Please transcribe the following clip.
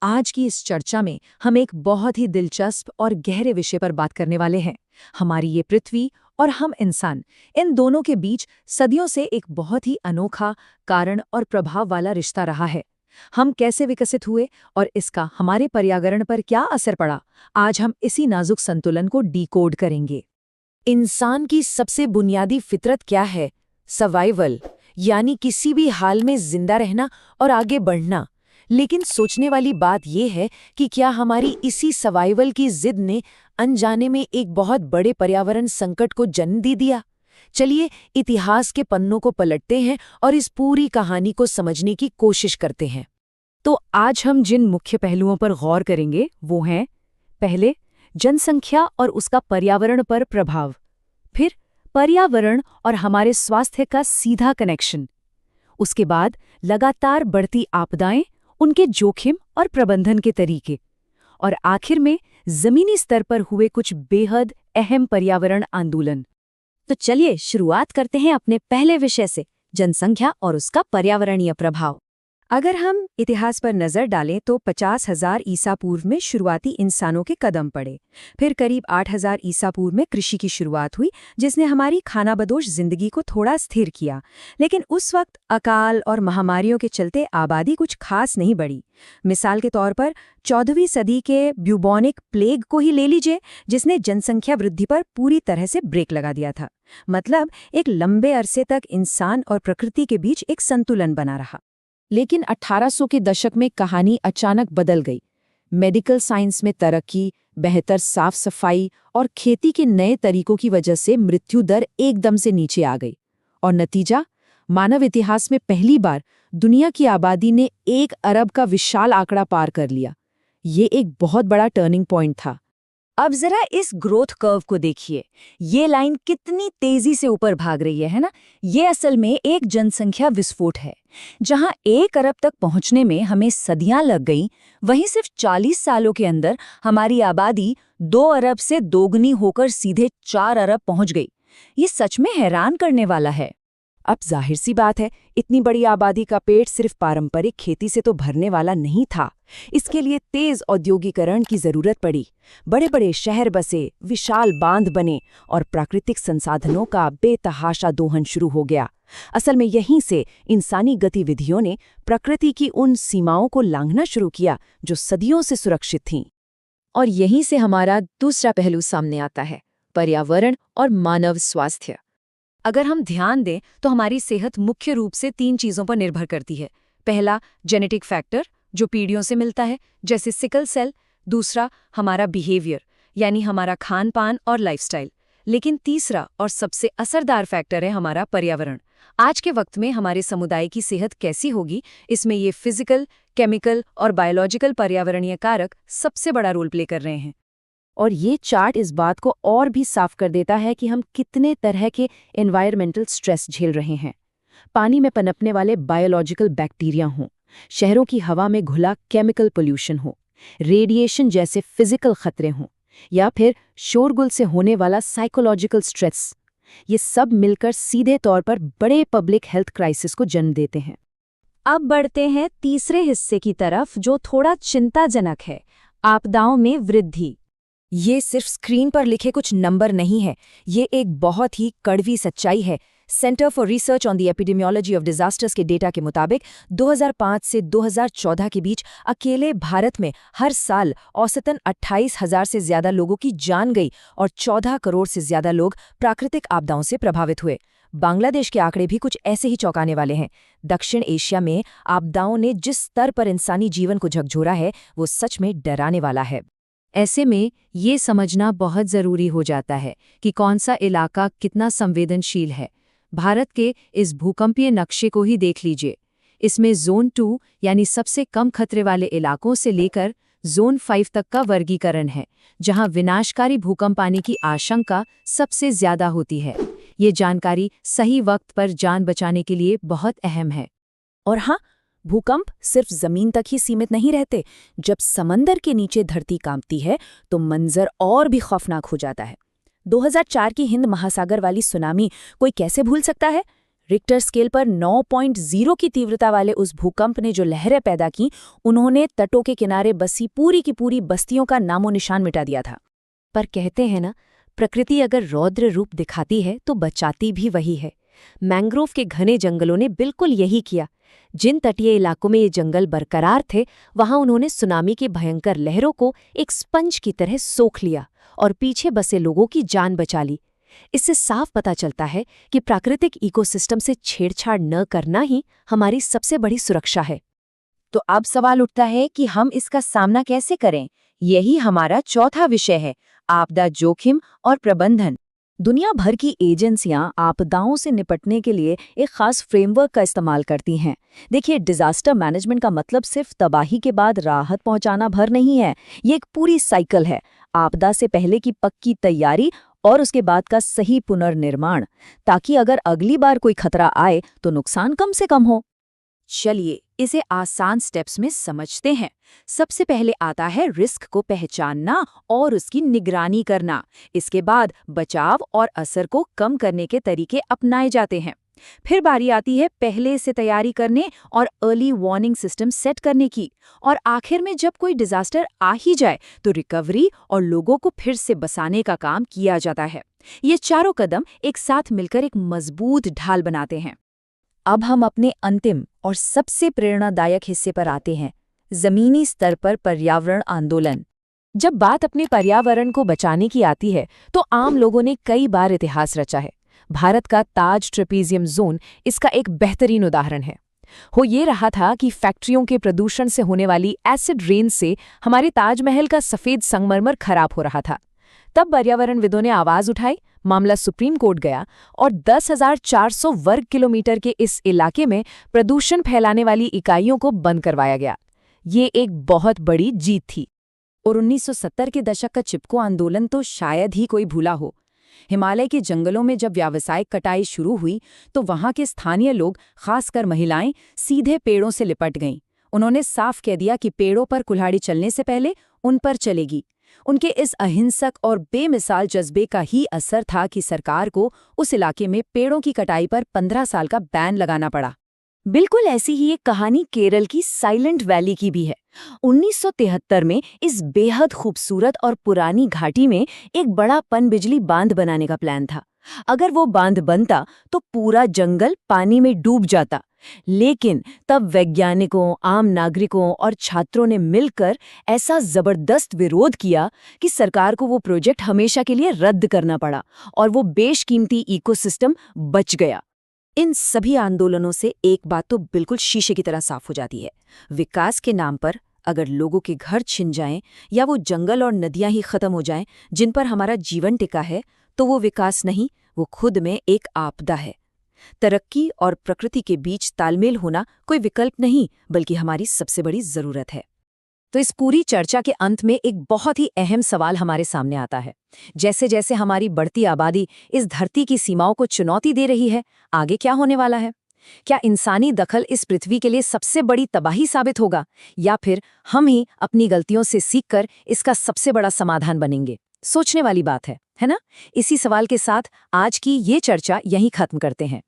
आज की इस चर्चा में हम एक बहुत ही दिलचस्प और गहरे विषय पर बात करने वाले हैं। हमारी ये पृथ्वी और हम इंसान, इन दोनों के बीच सदियों से एक बहुत ही अनोखा कारण और प्रभाव वाला रिश्ता रहा है। हम कैसे विकसित हुए और इसका हमारे पर्यावरण पर क्या असर पड़ा, आज हम इसी नाजुक संतुलन को डिकोड करेंगे। इंसान की सबसे बुनियादी फितरत क्या है? सर्वाइवल, यानी किसी भी हाल में जिंदा रहना और आगे बढ़ना। लेकिन सोचने वाली बात यह है कि क्या हमारी इसी सर्वाइवल की जिद ने अनजाने में एक बहुत बड़े पर्यावरण संकट को जन्म दे दिया? चलिए इतिहास के पन्नों को पलटते हैं और इस पूरी कहानी को समझने की कोशिश करते हैं। तो आज हम जिन मुख्य पहलुओं पर गौर करेंगे वो हैं, पहले जनसंख्या और उसका पर्यावरण पर प्रभाव, फिर पर्यावरण और हमारे स्वास्थ्य का सीधा कनेक्शन, उसके बाद लगातार बढ़ती आपदाएं, उनके जोखिम और प्रबंधन के तरीके, और आखिर में जमीनी स्तर पर हुए कुछ बेहद अहम पर्यावरण आंदोलन। तो चलिए शुरुआत करते हैं अपने पहले विषय से, जनसंख्या और उसका पर्यावरणीय प्रभाव। अगर हम इतिहास पर नजर डालें तो 50,000 ईसा पूर्व में शुरुआती इंसानों के कदम पड़े। फिर करीब 8,000 ईसा पूर्व में कृषि की शुरुआत हुई, जिसने हमारी खानाबदोश जिंदगी को थोड़ा स्थिर किया। लेकिन उस वक्त अकाल और महामारियों के चलते आबादी कुछ खास नहीं बढ़ी। मिसाल के तौर पर 14वीं सदी के ब्यूबोनिक प्लेग को ही ले लीजिए, जिसने जनसंख्या वृद्धि पर पूरी तरह से ब्रेक लगा दिया था। मतलब एक लंबे अरसे तक इंसान और प्रकृति के बीच एक संतुलन बना रहा। लेकिन 1800 के दशक में कहानी अचानक बदल गई। मेडिकल साइंस में तरक्की, बेहतर साफ सफाई और खेती के नए तरीकों की वजह से मृत्यु दर एकदम से नीचे आ गई। और नतीजा, मानव इतिहास में पहली बार दुनिया की आबादी ने 1 अरब का विशाल आंकड़ा पार कर लिया। ये एक बहुत बड़ा टर्निंग पॉइंट था। अब जरा इस ग्रोथ कर्व को देखिए, ये लाइन कितनी तेजी से ऊपर भाग रही है ना? ये असल में एक जनसंख्या विस्फोट है। जहां 1 अरब तक पहुंचने में हमें सदियां लग गईं, वहीं सिर्फ 40 सालों के अंदर हमारी आबादी 2 अरब से दोगुनी होकर सीधे 4 अरब पहुंच गई। ये सच में हैरान करने वाला है। अब जाहिर सी बात है, इतनी बड़ी आबादी का पेट सिर्फ पारंपरिक खेती से तो भरने वाला नहीं था। इसके लिए तेज औद्योगिकरण की जरूरत पड़ी। बड़े बड़े शहर बसे, विशाल बांध बने और प्राकृतिक संसाधनों का बेतहाशा दोहन शुरू हो गया। असल में यहीं से इंसानी गतिविधियों ने प्रकृति की उन सीमाओं को लांघना शुरू किया जो सदियों से सुरक्षित थीं। और यहीं से हमारा दूसरा पहलू सामने आता है, पर्यावरण और मानव स्वास्थ्य। अगर हम ध्यान दें तो हमारी सेहत मुख्य रूप से 3 चीज़ों पर निर्भर करती है। पहला, जेनेटिक फैक्टर जो पीढ़ियों से मिलता है, जैसे सिकल सेल। दूसरा, हमारा बिहेवियर, यानी हमारा खान पान और लाइफस्टाइल। लेकिन तीसरा और सबसे असरदार फैक्टर है हमारा पर्यावरण। आज के वक्त में हमारे समुदाय की सेहत कैसी होगी, इसमें ये फिजिकल, केमिकल और बायोलॉजिकल पर्यावरणीय कारक सबसे बड़ा रोल प्ले कर रहे हैं। और ये चार्ट इस बात को और भी साफ कर देता है कि हम कितने तरह के एनवायरमेंटल स्ट्रेस झेल रहे हैं। पानी में पनपने वाले बायोलॉजिकल बैक्टीरिया हों, शहरों की हवा में घुला केमिकल पोल्यूशन हो, रेडिएशन जैसे फिजिकल खतरे हों, या फिर शोरगुल से होने वाला साइकोलॉजिकल स्ट्रेस, ये सब मिलकर सीधे तौर पर बड़े पब्लिक हेल्थ क्राइसिस को जन्म देते हैं। अब बढ़ते हैं तीसरे हिस्से की तरफ, जो थोड़ा चिंताजनक है, आपदाओं में वृद्धि। ये सिर्फ स्क्रीन पर लिखे कुछ नंबर नहीं है, ये एक बहुत ही कड़वी सच्चाई है। Centre for research on the epidemiology of disasters के डेटा के मुताबिक 2005 से 2014 के बीच अकेले भारत में हर साल औसतन 28,000 से ज्यादा लोगों की जान गई और 14 करोड़ से ज्यादा लोग प्राकृतिक आपदाओं से प्रभावित हुए। बांग्लादेश के आंकड़े भी कुछ ऐसे ही चौंकाने वाले हैं। दक्षिण एशिया में आपदाओं ने जिस स्तर पर इंसानी जीवन को झकझोरा है, वो सच में डराने वाला है। ऐसे में ये समझना बहुत ज़रूरी हो जाता है कि कौन सा इलाका कितना संवेदनशील है। भारत के इस भूकंपीय नक्शे को ही देख लीजिए। इसमें ज़ोन 2 यानी सबसे कम खतरे वाले इलाकों से लेकर ज़ोन 5 तक का वर्गीकरण है, जहां विनाशकारी भूकंप आने की आशंका सबसे ज़्यादा होती है। ये जानकारी सही वक्त पर जान बचाने के लिए बहुत अहम है। और हाँ, भूकंप सिर्फ जमीन तक ही सीमित नहीं रहते। जब समंदर के नीचे धरती कांपती है तो मंजर और भी खौफनाक हो जाता है। 2004 की हिंद महासागर वाली सुनामी कोई कैसे भूल सकता है? रिक्टर स्केल पर 9.0 की तीव्रता वाले उस भूकंप ने जो लहरें पैदा की, उन्होंने तटों के किनारे बसी पूरी की पूरी बस्तियों का नामो निशान मिटा दिया था। पर कहते हैं ना, प्रकृति अगर रौद्र रूप दिखाती है तो बचाती भी वही है। मैंग्रोव के घने जंगलों ने बिल्कुल यही किया। जिन तटीय इलाकों में ये जंगल बरकरार थे, वहां उन्होंने सुनामी की भयंकर लहरों को एक स्पंज की तरह सोख लिया और पीछे बसे लोगों की जान बचा ली। इससे साफ पता चलता है कि प्राकृतिक इकोसिस्टम से छेड़छाड़ न करना ही हमारी सबसे बड़ी सुरक्षा है। तो अब सवाल उठता है कि हम इसका सामना कैसे करें। यही हमारा चौथा विषय है, आपदा जोखिम और प्रबंधन। दुनिया भर की एजेंसियां आपदाओं से निपटने के लिए एक खास फ्रेमवर्क का इस्तेमाल करती हैं। देखिए, डिजास्टर मैनेजमेंट का मतलब सिर्फ तबाही के बाद राहत पहुंचाना भर नहीं है। ये एक पूरी साइकिल है। आपदा से पहले की पक्की तैयारी और उसके बाद का सही पुनर्निर्माण, ताकि अगर अगली बार कोई खतरा आए तो नुकसान कम से कम हो। चलिए इसे आसान स्टेप्स में समझते हैं। सबसे पहले आता है रिस्क को पहचानना और उसकी निगरानी करना। इसके बाद बचाव और असर को कम करने के तरीके अपनाए जाते हैं। फिर बारी आती है पहले से तैयारी करने और अर्ली वार्निंग सिस्टम सेट करने की। और आखिर में जब कोई डिजास्टर आ ही जाए तो रिकवरी और लोगों को फिर से बसाने का काम किया जाता है। ये चारों कदम एक साथ मिलकर एक मजबूत ढाल बनाते हैं। अब हम अपने अंतिम और सबसे प्रेरणादायक हिस्से पर आते हैं, जमीनी स्तर पर पर्यावरण आंदोलन। जब बात अपने पर्यावरण को बचाने की आती है तो आम लोगों ने कई बार इतिहास रचा है। भारत का ताज ट्रेपीजियम जोन इसका एक बेहतरीन उदाहरण है। हो ये रहा था कि फैक्ट्रियों के प्रदूषण से होने वाली एसिड रेन से हमारे ताजमहल का सफेद संगमरमर खराब हो रहा था। तब पर्यावरणविदों ने आवाज उठाई, मामला सुप्रीम कोर्ट गया और 10,400 वर्ग किलोमीटर के इस इलाके में प्रदूषण फैलाने वाली इकाइयों को बंद करवाया गया। ये एक बहुत बड़ी जीत थी। और 1970 के दशक का चिपको आंदोलन तो शायद ही कोई भूला हो। हिमालय के जंगलों में जब व्यावसायिक कटाई शुरू हुई तो वहां के स्थानीय लोग, खासकर महिलाएं, सीधे पेड़ों से लिपट गईं। उन्होंने साफ कह दिया कि पेड़ों पर कुल्हाड़ी चलने से पहले उन पर चलेगी। उनके इस अहिंसक और बेमिसाल जज्बे का ही असर था कि सरकार को उस इलाके में पेड़ों की कटाई पर 15 साल का बैन लगाना पड़ा। बिल्कुल ऐसी ही एक कहानी केरल की साइलेंट वैली की भी है। 1973 में इस बेहद खूबसूरत और पुरानी घाटी में एक बड़ा पनबिजली बांध बनाने का प्लान था। अगर वो बांध बनता तो पूरा जंगल पानी में डूब जाता। लेकिन तब वैज्ञानिकों, आम नागरिकों और छात्रों ने मिलकर ऐसा जबरदस्त विरोध किया कि सरकार को वो प्रोजेक्ट हमेशा के लिए रद्द करना पड़ा और वो बेशकीमती इकोसिस्टम बच गया। इन सभी आंदोलनों से एक बात तो बिल्कुल शीशे की तरह साफ हो जाती है। विकास के नाम पर अगर लोगों के घर छिन जाएं या वो जंगल और नदियां ही खत्म हो जाएं जिन पर हमारा जीवन टिका है, तो वो विकास नहीं, वो खुद में एक आपदा है। तरक्की और प्रकृति के बीच तालमेल होना कोई विकल्प नहीं, बल्कि हमारी सबसे बड़ी जरूरत है। तो इस पूरी चर्चा के अंत में एक बहुत ही अहम सवाल हमारे सामने आता है। जैसे जैसे हमारी बढ़ती आबादी इस धरती की सीमाओं को चुनौती दे रही है, आगे क्या होने वाला है? क्या इंसानी दखल इस पृथ्वी के लिए सबसे बड़ी तबाही साबित होगा, या फिर हम ही अपनी गलतियों से सीखकर इसका सबसे बड़ा समाधान बनेंगे? सोचने वाली बात है ना? इसी सवाल के साथ आज की ये चर्चा यहीं खत्म करते हैं।